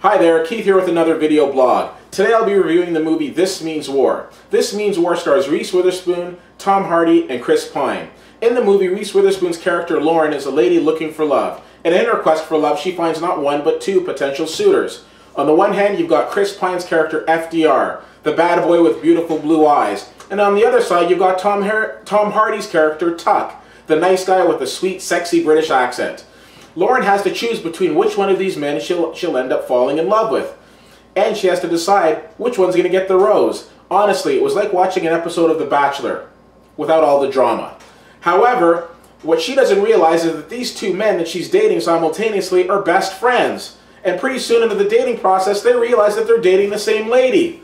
Hi there, Keith here with another video blog. Today I'll be reviewing the movie This Means War. This Means War stars Reese WItherspoon, Tom Hardy, and Chris Pine. In the movie, Reese Witherspoon's character Lauren is a lady looking for love, and in her quest for love she finds not one but two potential suitors. On the one hand, you've got Chris Pine's character FDR, the bad boy with beautiful blue eyes, and on the other side you've got Tom Hardy's character Tuck, the nice guy with a sweet, sexy British accent. Lauren has to choose between which one of these men she'll end up falling in love with. And she has to decide which one's going to get the rose. Honestly, it was like watching an episode of The Bachelor, without all the drama. However, what she doesn't realize is that these two men that she's dating simultaneously are best friends. And pretty soon into the dating process, they realize that they're dating the same lady.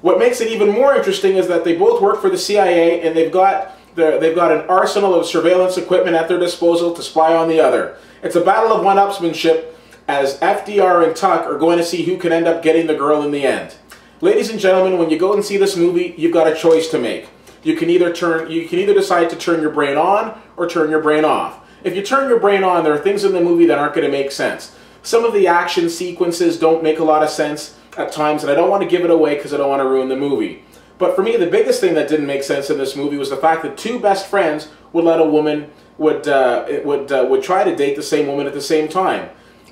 What makes it even more interesting is that they both work for the CIA, and they've got an arsenal of surveillance equipment at their disposal to spy on the other. It's a battle of one-upsmanship as FDR and Tuck are going to see who can end up getting the girl in the end. Ladies and gentlemen, when you go and see this movie, you've got a choice to make. You can either decide to turn your brain on or turn your brain off. If you turn your brain on, there are things in the movie that aren't going to make sense. Some of the action sequences don't make a lot of sense at times, and I don't want to give it away because I don't want to ruin the movie. But for me, the biggest thing that didn't make sense in this movie was the fact that two best friends would let a woman would try to date the same woman at the same time.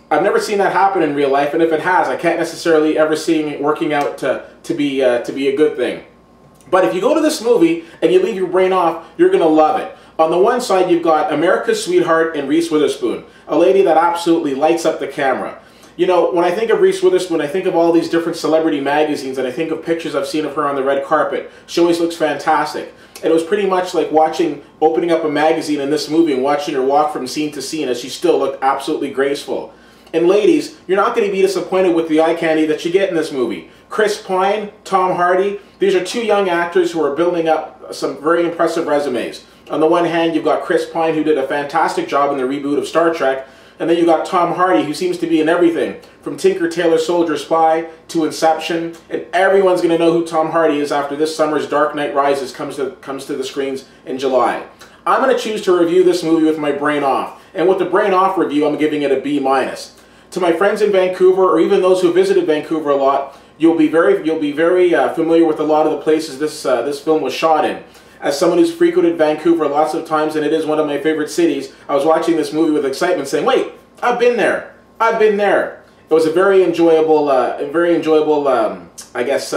I've never seen that happen in real life, and if it has, I can't necessarily ever see it working out to be a good thing. But if you go to this movie and you leave your brain off, you're going to love it. On the one side, you've got America's sweetheart in Reese Witherspoon, a lady that absolutely lights up the camera. You know, when I think of Reese Witherspoon, I think of all these different celebrity magazines, and I think of pictures I've seen of her on the red carpet. She always looks fantastic. And it was pretty much like opening up a magazine in this movie and watching her walk from scene to scene as she still looked absolutely graceful. And ladies, you're not going to be disappointed with the eye candy that you get in this movie. Chris Pine, Tom Hardy, these are two young actors who are building up some very impressive resumes. On the one hand, you've got Chris Pine, who did a fantastic job in the reboot of Star Trek, and then you got Tom Hardy, who seems to be in everything, from Tinker Tailor Soldier Spy to Inception, and everyone's going to know who Tom Hardy is after this summer's Dark Knight Rises comes to the screens in July. I'm going to choose to review this movie with my brain off, and with the brain off review, I'm giving it a B-. To my friends in Vancouver, or even those who visited Vancouver a lot, you'll be very familiar with a lot of the places this film was shot in. As someone who's frequented Vancouver lots of times, and it is one of my favorite cities, I was watching this movie with excitement saying, wait, I've been there. I've been there. It was a very enjoyable, I guess,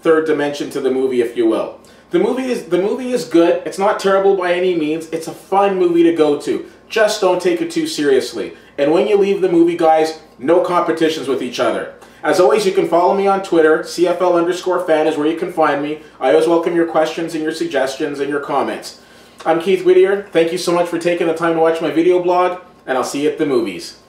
third dimension to the movie, if you will. The movie is good. It's not terrible by any means. It's a fun movie to go to. Just don't take it too seriously. And when you leave the movie, guys, no competitions with each other. As always, you can follow me on Twitter. CFL_fan is where you can find me. I always welcome your questions and your suggestions and your comments. I'm Keith Whittier. Thank you so much for taking the time to watch my video blog, and I'll see you at the movies.